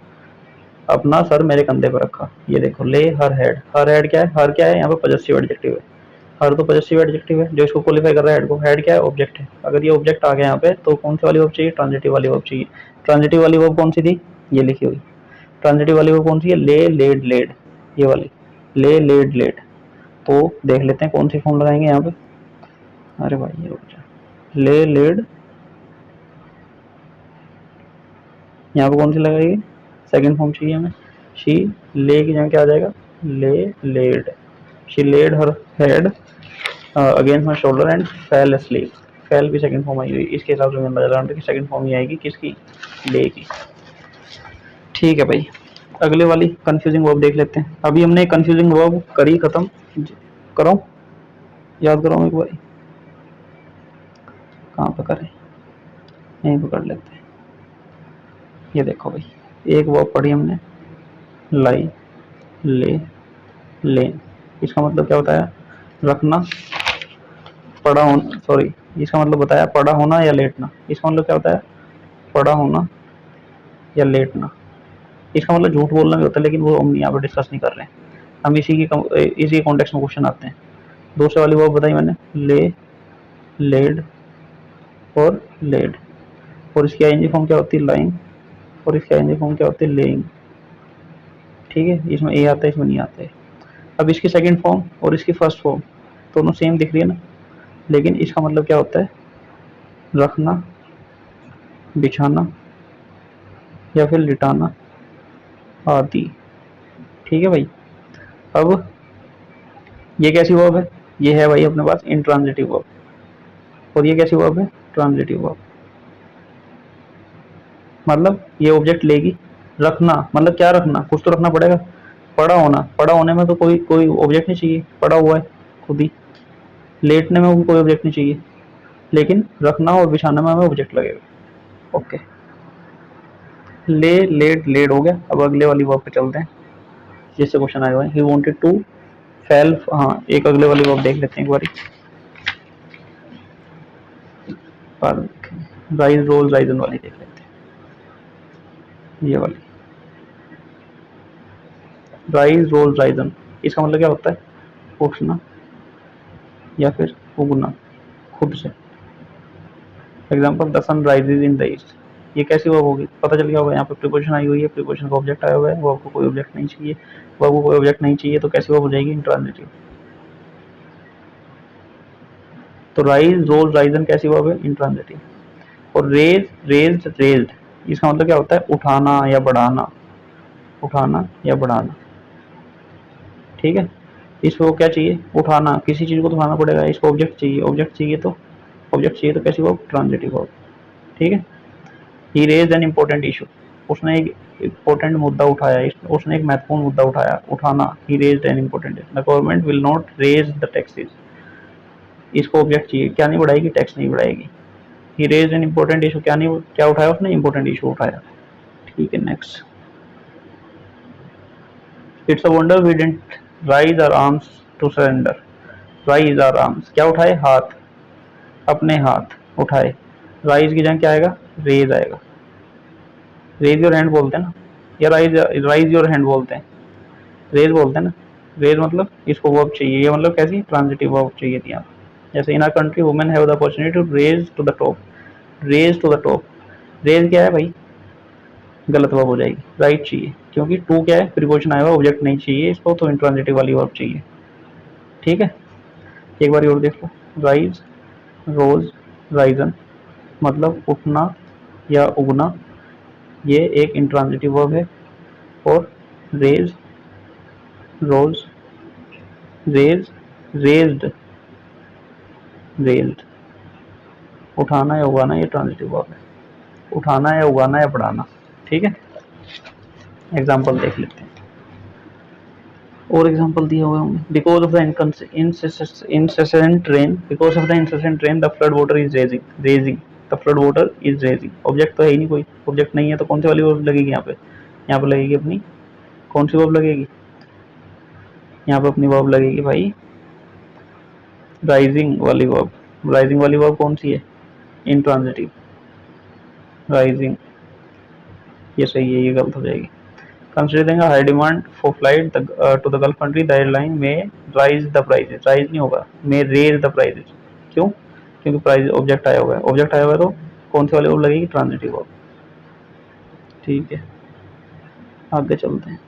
अपना सर मेरे कंधे पर रखा। ये देखो, ले हर हेड, हर हेड क्या है, हर क्या है यहाँ पे, पॉजेसिव एडजेक्टिव है। हर तो पॉजेसिव एडजेक्टिव है जो इसको क्वालिफाई कर रहा है हेड को। हेड क्या है, ऑब्जेक्ट है। अगर ये ऑब्जेक्ट आ गया यहाँ पे तो कौन सी वाली वर्ब चाहिए, ट्रांजिटिव वाली वर्ब चाहिए। ट्रांजिटिव वाली वर्ब कौन सी थी, ये लिखी हुई। ट्रांजिटिव वाली वर्ब कौन सी है, ले, लेड, लेड, ये वाली, ले, लेड, लेड। तो देख लेते हैं कौन सी फॉर्म लगाएंगे यहाँ पे। अरे भाई ये रुक जा, ले, लेड, यहाँ पे कौन सी लगाएगी, सेकंड फॉर्म चाहिए हमें। शी ले की जगह क्या आ जाएगा, lay, laid. She laid her head against my shoulder and fell asleep। Fell भी सेकंड फॉर्म आई हुई, इसके हिसाब से मैं बता रहा हूँ कि सेकंड फॉर्म ही आएगी किसकी, ले की, ठीक है भाई। अगले वाली कंफ्यूजिंग वर्ब देख लेते हैं। अभी हमने कंफ्यूजिंग वर्ब करी खत्म, करो, याद करो एक बार, कहाँ पे करें, यहीं पे कर लेते हैं। ये देखो भाई, एक वर्ब पढ़ी हमने, लाई, ले, लेन। इसका मतलब क्या होता है, रखना, पड़ा होना, सॉरी, इसका मतलब बताया पड़ा होना या लेटना। इसका मतलब क्या होता है, पड़ा होना या लेटना। इसका मतलब झूठ बोलना भी होता है, लेकिन वो हम यहाँ पर डिस्कस नहीं कर रहे हैं। हम इसी कॉन्टेक्स्ट में क्वेश्चन आते हैं। दूसरे वाली वर्ब बताई मैंने, ले, लेड और लेड। और इसकी आईएनजी फॉर्म क्या होती है, लाइंग। और इसकी आईएनजी फॉर्म क्या होती है, लेइंग, ठीक है। इसमें ए आता है, इसमें नहीं आता है। अब इसकी सेकंड फॉर्म और इसकी फर्स्ट फॉर्म दोनों सेम दिख रही है ना, लेकिन इसका मतलब क्या होता है, रखना, बिछाना या फिर लिटाना आदि, ठीक है भाई। अब ये कैसी वर्ब है, ये है भाई अपने पास इंट्रांजिटिव वर्ब। और ये कैसी वर्ब है, ट्रांजिटिव वर्ब। मतलब ये ऑब्जेक्ट लेगी, रखना मतलब क्या, रखना कुछ तो रखना पड़ेगा। पड़ा होना, पड़ा होने में तो कोई कोई ऑब्जेक्ट नहीं चाहिए, पड़ा हुआ है खुद ही। लेटने में भी कोई ऑब्जेक्ट नहीं चाहिए, लेकिन रखना और बिछाने में हमें ऑब्जेक्ट लगेगा। ओके, ले, लेट, लेड हो गया। अब अगले वाली वर्ब पे चलते हैं जिससे क्वेश्चन आया हुआ है, ही वांटेड टू फेल। हाँ, एक अगले वाली वर्ब देख लेते हैं एक बारी, पर राइज, रोल, राइजन वाली देख लेते हैं, ये वाली। राइज रोज राइजन, इसका मतलब क्या होता है? उठना या फिर उगना खुद से। Example, the sun rises in the east, ये कैसी वर्ब होगी? पता चल गया होगा, यहाँ पे प्रीपोजिशन आई हुई है, प्रीपोजिशन का ऑब्जेक्ट आया हुआ है, वर्ब को कोई ऑब्जेक्ट नहीं चाहिए, वर्ब को कोई ऑब्जेक्ट नहीं चाहिए तो कैसी वर्ब हो जाएगी? इंट्रांजिटिव। तो राइज रोज राइजन कैसी वर्ब है? इंट्रांजिटिव। और रेज रेज्ड रेज्ड, इसका मतलब क्या होता है? उठाना या बढ़ाना, उठाना या बढ़ाना। ठीक है, इसको क्या चाहिए? उठाना, किसी चीज को तो उठाना पड़ेगा, इसको ऑब्जेक्ट चाहिए, ऑब्जेक्ट चाहिए तो कैसी वर्ब? Transitive verb. ठीक है। ही रेज्ड एन इम्पोर्टेंट इशू, उसने एक इम्पोर्टेंट मुद्दा उठाया, उसने एक महत्वपूर्ण मुद्दा उठाया, उठाना। He raised an important, the government will not raise the taxes, इसको ऑब्जेक्ट चाहिए, क्या नहीं बढ़ाएगी? टैक्स नहीं बढ़ाएगी। He raised an important issue, क्या नहीं, क्या उठाया उसने? इम्पोर्टेंट इशू उठाया। ठीक है, next. It's a wonder we didn't rise our arms to surrender. Rise our arms, क्या उठाए? हाथ, अपने हाथ उठाए। राइज की जगह क्या आएगा? रेज आएगा। रेज योर हैंड बोलते हैं ना, या राइज योर हैंड बोलते हैं? रेज बोलते हैं ना। रेज मतलब इसको वर्ब चाहिए, ये मतलब कैसी? ट्रांजिटिव वर्ब चाहिए थी यहाँ। जैसे in our country women have the opportunity to raise to the top. Raise to the top, raise क्या है भाई? गलत वर्ब हो जाएगी, राइट चाहिए, क्योंकि टू क्या है? प्रीपोजिशन आया हुआ, ऑब्जेक्ट नहीं चाहिए इसको, तो इंट्रांजिटिव वाली वर्ब चाहिए। ठीक है, एक बार और देख लो। राइज रोज राइजन, मतलब उठना या उगना, ये एक इंट्रांजिटिव वर्ब है। और रेज रोज रेज रेज्ड रेज्ड, उठाना या उगाना, ये ट्रांजिटिव वर्ब है। उठाना या उगाना या बढ़ाना। ठीक है, एग्जाम्पल देख लेते हैं, और एग्जाम्पल दिया हुआ है। Because of the incessant rain, because of the incessant rain the flood water is raising. Raising, the flood water is raising, object तो है ही नहीं, कोई ऑब्जेक्ट नहीं है, तो कौन सी वाली वर्ब लगेगी यहाँ पे? यहाँ पे लगेगी अपनी, कौन सी वर्ब लगेगी? यहाँ पे अपनी वर्ब लगेगी भाई, राइजिंग वाली वर्ब। राइजिंग वाली वर्ब कौन सी है? इंट्रांजिटिव। राइजिंग, ये सही है, ये गलत हो जाएगी। Considering a high demand for flight to the Gulf country, the airline may rise the prices. Rise नहीं होगा, may raise the prices। क्यों? क्योंकि प्राइस ऑब्जेक्ट आया हुआ है, ऑब्जेक्ट आया हुआ है तो कौन सी वाली वर्ब लगेगी? Transitive verb. ठीक है, आगे चलते हैं,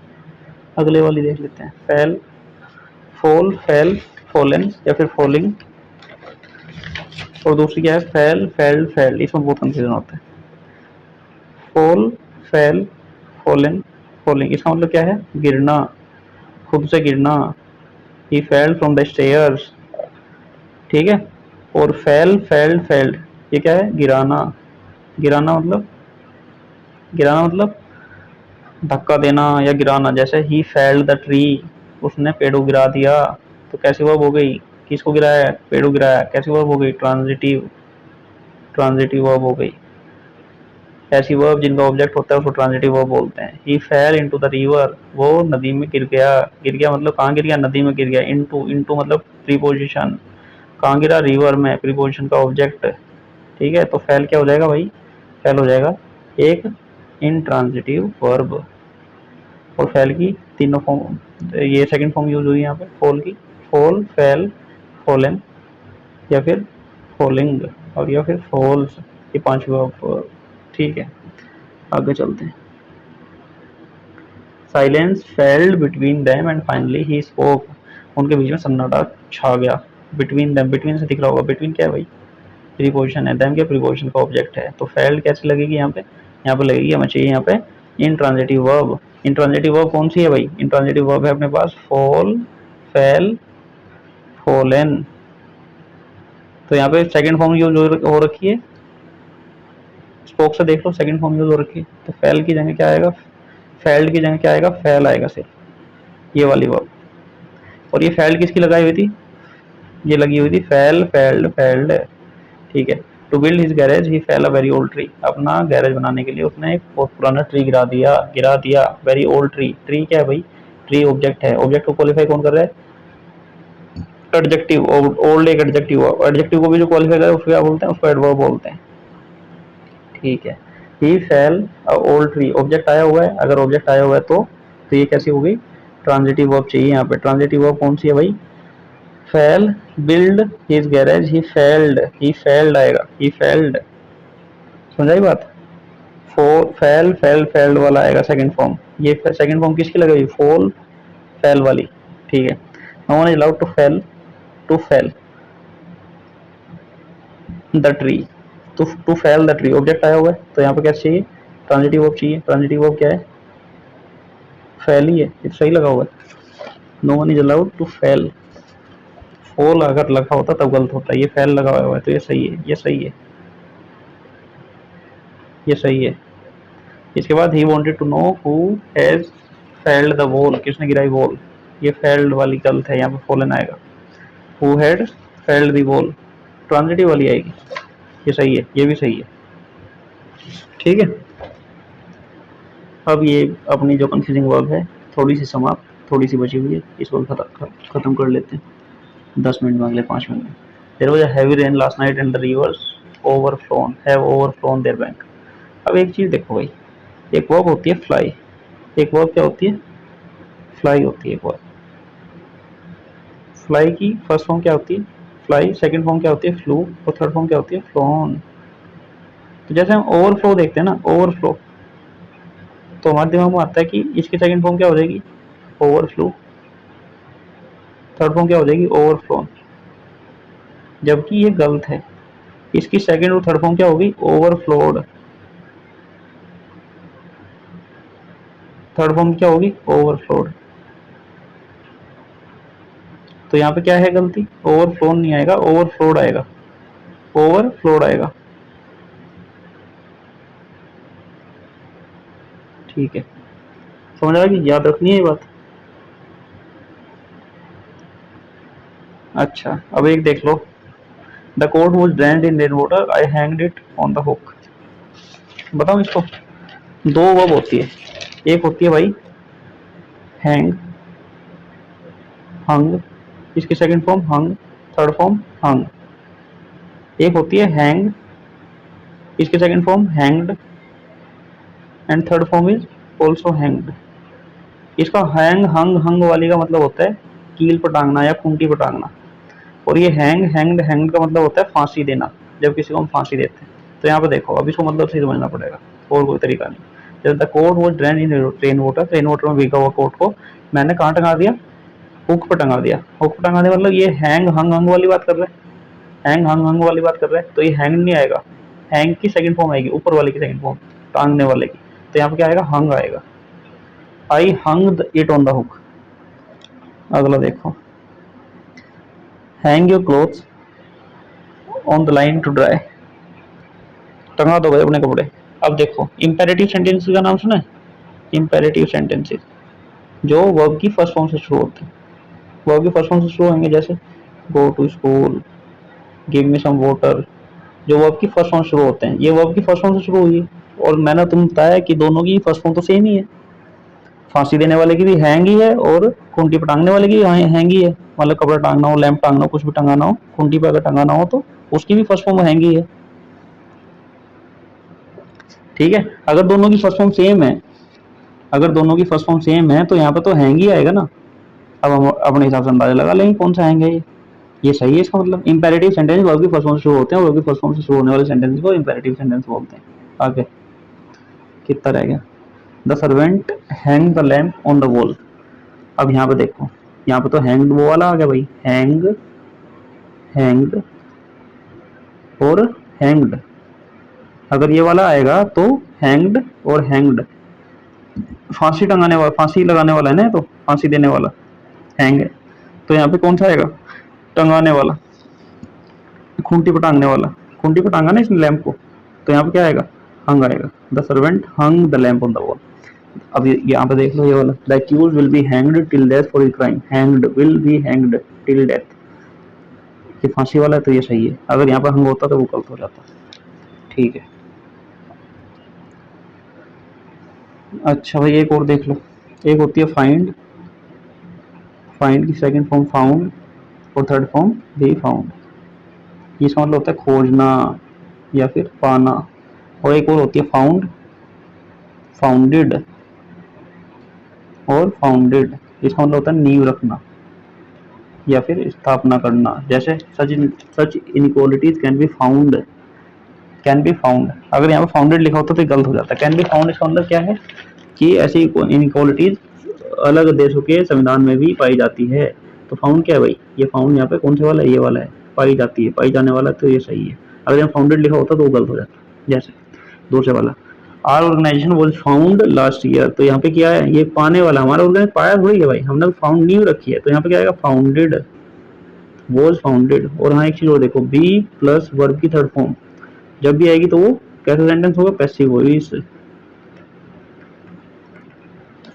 अगले वाली देख लेते हैं। फैल, फॉल, फैल, फॉलन या फिर फॉलिंग। और दूसरी क्या है? फैल, फैल्ड, फैल्ड, इसमें बहुत कंफ्यूजन होता है। फॉल, फैल, फॉलन, फॉलिंग, इसका मतलब क्या है? गिरना, खुद से गिरना। ही फेल फ्रॉम द स्टेयर्स। ठीक है, और फेल, फेल्ड, फेल्ड, ये क्या है? गिराना। गिराना मतलब, गिराना मतलब धक्का देना या गिराना। जैसे ही फेल्ड द ट्री, उसने पेड़ को गिरा दिया, तो कैसी वर्ब हो गई? किसको गिराया? पेड़ को गिराया, कैसी वर्ब हो गई? ट्रांजिटिव, ट्रांजिटिव वर्ब हो गई। ऐसी वर्ब जिनका ऑब्जेक्ट होता है उसको ट्रांजिटिव वर्ब बोलते हैं। ही फेल इनटू द रिवर, वो नदी में गिर गया। गिर गया मतलब कहाँ गिर गया? नदी में गिर गया। इनटू, इनटू मतलब प्रीपोजिशन, कहाँ गिरा? रिवर में, प्रीपोजिशन का ऑब्जेक्ट। ठीक है, तो फेल क्या हो जाएगा भाई? फेल हो जाएगा एक इंट्रांजिटिव वर्ब। और फेल की तीनों फॉर्म, ये सेकंड फॉर्म यूज हुई यहाँ पे फॉल की, फॉल, फेल, फॉलन या फिर फॉलिंग और या फिर फॉल्स, ये पांचवी वर्ब। ठीक है, आगे चलते हैं। Silence failed between them and finally he spoke, उनके बीच में सन्नाटा छा गया। बिटवीन देम, बिटवीन से दिख रहा होगा, बिटवीन क्या है भाई? प्रीपोजिशन है, देम के प्रीपोजिशन का ऑब्जेक्ट है, तो फेल्ड कैसे लगेगी यहाँ पे? यहाँ पे लगेगी, हमें चाहिए यहाँ पे इंट्रांजिटिव वर्ब। इंट्रांजिटिव वर्ब कौन सी है भाई? इंट्रांजिटिव वर्ब है अपने पास फॉल, फेल, फॉलन। तो यहाँ पे सेकंड फॉर्म यूज हो रखी है, स्पोक से देख लो, सेकंड फॉर्म यूज हो रखी है। तो फेल की जगह क्या आएगा? फेल्ड की जगह क्या आएगा? फेल आएगा सिर्फ, ये वाली वर्ब। और ये फेल्ड किसकी लगाई हुई थी? ये लगी हुई थी फेल, फेल्ड, फेल्ड। ठीक है, to build his garage he fell a very old tree, अपना गैरेज बनाने के लिए उसने एक बहुत पुराना ट्री गिरा दिया, गिरा दिया। वेरी ओल्ड ट्री, ट्री क्या है भाई? ट्री ऑब्जेक्ट है, ऑब्जेक्ट को क्वालिफाई कौन कर रहा है? एडजेक्टिव। ओल्ड एक एडजेक्टिव, एडजेक्टिव को भी जो क्वालिफाई कर रहा है उसको क्या बोलते हैं? उसको एडवर्ब बोलते हैं। ठीक है, he fell a old tree, object आया हुआ है, अगर ऑब्जेक्ट आया हुआ है तो ये कैसी हो गई? ट्रांजिटिव वर्ब चाहिए यहाँ पे। ट्रांजिटिव वर्ब कौन सी है भाई? Fail, build his garage, he failed आएगा, ही फेल्ड। समझाई बात? फेल फेल फेल्ड वाला आएगा सेकंड फॉर्म। ये सेकंड फॉर्म किसकी लगेगी? फोल फेल वाली। ठीक है। No one is allowed to fell the tree. To fell the tree object आया हुआ है, तो यहाँ पे क्या चाहिए? ट्रांजिटिव वर्ब चाहिए। ट्रांजिटिव वर्ब क्या है? फेल ही है, ये सही लगा हुआ है। No one is allowed to fell. Fall अगर लगा होता तब गलत होता है, ये फेल लगा हुआ है तो ये सही है, ये सही है, ये सही है। इसके बाद he wanted to know who has felled the wall, किसने गिराई वॉल, ये फेल्ड वाली गलत है, यहाँ पे फॉलन आएगा। Who had failed the wall, transitive वाली आएगी, ये सही है, ये भी सही है। ठीक है। अब ये अपनी जो कंफ्यूजिंग वर्ब है थोड़ी सी समाप्त, थोड़ी सी बची हुई है, इसको खत्म कर लेते हैं 10 मिनट में, अगले 5 मिनट में। There was a heavy rain last night and the rivers overflown, have overflown their bank. अब एक चीज देखो भाई, एक वर्ब होती है फ्लाई, एक वर्ब क्या होती है? फ्लाई होती है एक वर्ब। फ्लाई की फर्स्ट फॉर्म क्या होती है? फ्लाई। सेकंड फॉर्म क्या होती है? फ्लू। और थर्ड फॉर्म क्या होती है? फ्लोन। तो जैसे हम ओवरफ्लो देखते हैं ना, ओवरफ्लो, तो हमारे दिमाग में आता है कि इसकी सेकंड फॉर्म क्या हो जाएगी? ओवरफ्लो। थर्ड फॉर्म क्या हो जाएगी? ओवरफ्लोन। जबकि ये गलत है, इसकी सेकंड और थर्ड फॉर्म क्या होगी? ओवरफ्लोड। थर्ड फॉर्म क्या होगी? ओवरफ्लोड। तो यहाँ पे क्या है गलती? ओवरफ्लोन नहीं आएगा, ओवरफ्लोड आएगा, ओवरफ्लोड आएगा। ठीक है, समझ आ गई? याद रखनी है ये बात। अच्छा, अब एक देख लो। The coat was drenched in rain water, I hanged it on the hook. बताओ इसको। दो वर्ब होती है, एक होती है भाई हैंग, हंग, इसकी सेकंड फॉर्म हंग, थर्ड फॉर्म हंग। एक होती है हैंग, इसकी second form hanged, and third form is also hanged. इसका हैंग हंग हंग वाली का मतलब होता है कील पर टांगना या खूंटी पर टांगना, और ये हैंग हैंग्ड हैंग्ड का मतलब होता है फांसी देना, जब किसी को हम फांसी देते हैं। तो यहाँ पे देखो, अब इसको मतलब सही समझना पड़ेगा, और कोई तरीका नहीं। जब the coat was drain in rain water में भीगा हुआ कोट को मैंने कहाँ टंगा दिया? हुक पर टंगा दिया। हुक पर टंगा दिया मतलब ये हैंग हंग हंग वाली बात कर रहे हैं, हैंग हंग हंग वाली बात कर रहे हैं, तो ये हैंग नहीं आएगा। हैंग की सेकंड फॉर्म आएगी, ऊपर वाले की सेकंड फॉर्म, टांगने वाले की। तो यहाँ पे क्या आएगा? हंग आएगा। I hung it on the hook. अगला देखो, hang your clothes on the line to dry, टंगा दो भाई अपने कपड़े। अब देखो, इंपेरेटिव सेंटेंसेस का नाम सुना है? इंपेरेटिव सेंटेंसेस जो वर्ब की फर्स्ट फॉर्म से शुरू होते हैं, वर्ब की फर्स्ट फॉर्म से शुरू होंगे, जैसे go to school, give me some water. जो वर्ब की फर्स्ट फॉर्म शुरू होते हैं, ये वर्ब की फर्स्ट फॉर्म से शुरू हुई है, और मैंने तुम बताया कि दोनों की फर्स्ट फॉर्म तो सेम ही है। फांसी देने वाले की भी हैंग ही है, और खूंटी पर टांगने वाले की भी हैंग ही है। मतलब कपड़ा टांगना हो, लैंप टांगना हो, कुछ भी टांगाना हो, खूंटी पर अगर टांगाना हो तो उसकी भी फर्स्ट फॉर्म हैंग ही है। ठीक है। अगर दोनों की फर्स्ट फॉर्म सेम है, अगर दोनों की फर्स्ट फॉर्म सेम है तो यहाँ पे तो हैंग ही आएगा ना। अब हम अपने हिसाब से अंदाजा लगा लेंगे कौन सा हैंग है ये सही है इसका मतलब। इंपेरेटिव सेंटेंस वर्ब की फर्स्ट फॉर्म से शुरू होते हैं, वर्ब की फर्स्ट फॉर्म से शुरू होने वाले सेंटेंस को इंपेरेटिव सेंटेंस बोलते हैं। आगे कितना रह गया? The servant hang the lamp on the wall. अब यहाँ पे देखो, यहाँ पे तो हैंग्ड वो वाला आ गया भाई, हैंग, हैंग्ड और हैंग्ड। अगर ये वाला आएगा तो हैंग्ड और हैंग्ड, फांसी टंगाने वाला, फांसी लगाने वाला है ना, तो फांसी देने वाला हैंग है। तो यहाँ पे कौन सा आएगा? टंगाने वाला, खूंटी पर टांगने वाला, खूंटी पर टांगा ना इसने लैंप को, तो यहाँ पे क्या आएगा? हंग आएगा। The servant hung the lamp on the wall. अब यहाँ पे देख लो ये वाला, the accused will be hanged till death for his crime, hanged will be hanged till death, ये फांसी वाला है तो ये सही है। अगर यहाँ पर हंग होता तो वो गलत हो जाता। ठीक है। अच्छा भाई एक और देख लो, एक होती है फाइंड, फाइंड की सेकंड फॉर्म फाउंड, और थर्ड फॉर्म बी फाउंड। इसका मतलब होता है खोजना या फिर पाना। और एक और होती है फाउंड, फाउंडेड और फाउंडेड। इसका मतलब होता है नींव रखना या फिर स्थापना करना। जैसे सच इनइक्वालिटीज कैन बी फाउंड, अगर यहाँ पे फाउंडेड लिखा होता तो गलत हो जाता। कैन बी फाउंड इसका मतलब क्या है कि ऐसी इनइक्वालिटीज अलग देशों के संविधान में भी पाई जाती है। तो फाउंड क्या है भाई, ये फाउंड यहाँ पे कौन से वाला है, ये वाला है, पाई जाती है, पाई जाने वाला, तो ये सही है। अगर यहाँ फाउंडेड लिखा होता तो वो गलत हो जाता। जैसे दूसरे वाला, our organization was found last year, तो यहाँ पे क्या है, ये पाने वाला, हमारा ऑर्गेनाइजेशन पाया हुई है भाई, हमने फाउंड न्यू रखी है, तो यहाँ पे क्या आएगा, फाउंडेड, वॉज फाउंडेड। और हाँ एक चीज और देखो, बी प्लस वर्ब की थर्ड फॉर्म जब भी आएगी तो वो कैसा सेंटेंस होगा, passive voice.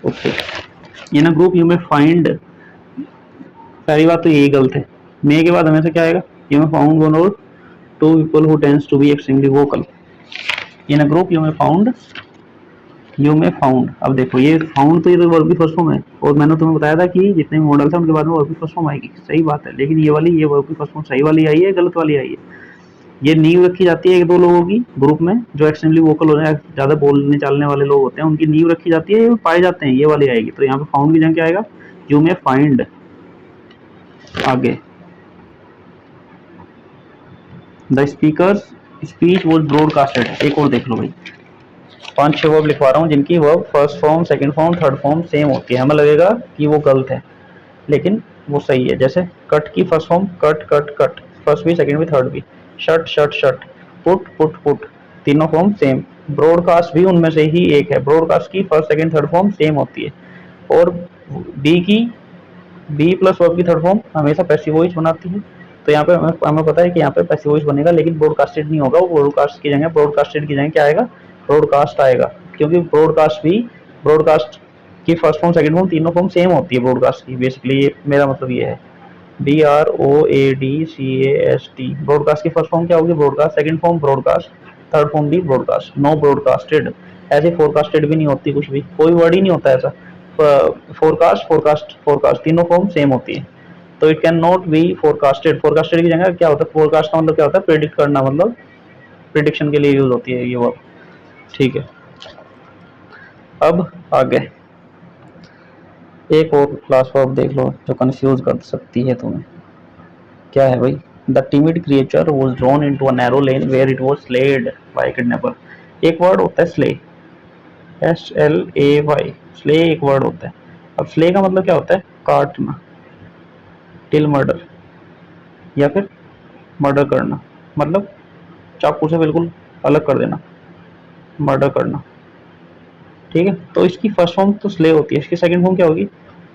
Okay, in a group you में फाइंड, पहली बात तो यही गलत है, मे के बाद हमेशा क्या आएगा, you may found one or two people who tends to be extremely vocal. In a group you may found, अब देखो ये फाउंड तो ये तो वर्ब की फर्स्ट फॉर्म है, और मैंने तुम्हें बताया था कि जितने भी मॉडल्स हैं उनके बाद में वर्ब की फर्स्ट फॉर्म आएगी, सही बात है। लेकिन ये वर्ब की फर्स्ट फॉर्म सही वाली आई है, गलत वाली आई है। ये नींव रखी जाती है एक दो लोगों की ग्रुप में, जो एक्सट्रीमली वोकल हो जाए, ज्यादा बोलने चालने वाले लोग होते हैं, उनकी नींव रखी जाती है, ये पाए जाते हैं, ये वाली आएगी। तो यहाँ पे फाउंड की जगह क्या आएगा, यू में फाइंड। आगे, the speaker speech was broadcasted, एक और देख लो भाई, 5-6 वर्ब लिखवा रहा हूँ जिनकी verb first form, second form, third form same होती है। हमें लगेगा कि वो गलत है, लेकिन वो सही है। जैसे कट की first form cut cut cut, first भी सेकंड भी थर्ड भी। Shut shut shut, put put put, तीनों फॉर्म सेम। ब्रॉडकास्ट भी उनमें से ही एक है, ब्रॉडकास्ट की first second third form same होती है। और बी की, बी प्लस वर्ब की थर्ड फॉर्म हमेशा पैसिव वॉइस बनाती है। तो यहाँ पे हमें पता है कि यहाँ पे पैसिव वॉइस बनेगा, लेकिन ब्रॉडकास्टेड नहीं होगा, वो ब्रॉडकास्ट की जगह, ब्रॉडकास्टेड की जगह क्या आएगा, ब्रॉडकास्ट आएगा। क्योंकि ब्रॉडकास्ट की फर्स्ट फॉर्म सेकंड फॉर्म तीनों फॉर्म सेम होती है ब्रॉडकास्ट की, बेसिकली ये मेरा मतलब ये है। BROADCAST, ब्रॉडकास्ट की फर्स्ट फॉर्म क्या होगी, broadcast, second form broadcast, third form भी ब्रॉडकास्ट। नो ब्रॉडकास्टेड, ऐसे फोरकास्टेड भी नहीं होती, कुछ भी कोई वर्ड ही नहीं होता ऐसा। फोरकास्ट फोरकास्ट फोरकास्ट तीनों फॉर्म सेम होती है। तो it can not be forecasted, forecasted की जगह क्या होता है, फोरकास्ट का मतलब क्या होता है, प्रेडिक्ट करना, मतलब प्रिडिक्शन के लिए यूज होती है ये वर्ड। ठीक है, अब आगे एक और क्लास वर्ब देख लो जो कंफ्यूज कर सकती है तुम्हें। क्या है भाई, the timid creature was drawn into a narrow lane where it was slayed by kidnapper. एक वर्ड होता है स्ले, SLAY, स्ले एक वर्ड होता है। अब स्ले का मतलब क्या होता है, काटना, टिल मर्डर, या फिर मर्डर करना, मतलब चाकू से बिल्कुल अलग कर देना, मर्डर करना। ठीक है, तो इसकी फर्स्ट फॉर्म तो स्ले होती है, इसकी सेकंड फॉर्म क्या होगी,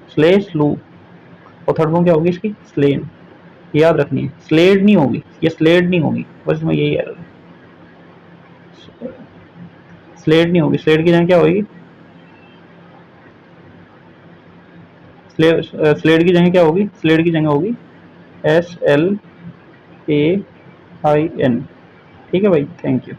स्ले स्लू, और थर्ड फॉर्म क्या होगी इसकी, स्लेन। याद रखनी है, स्लेड नहीं होगी, ये स्लेड नहीं होगी, बस मैं यही याद, स्लेड नहीं होगी, स्लेड की जगह क्या होगी, स्लेड की जगह क्या होगी, स्लेड की जगह होगी SLAIN। ठीक है भाई, थैंक यू।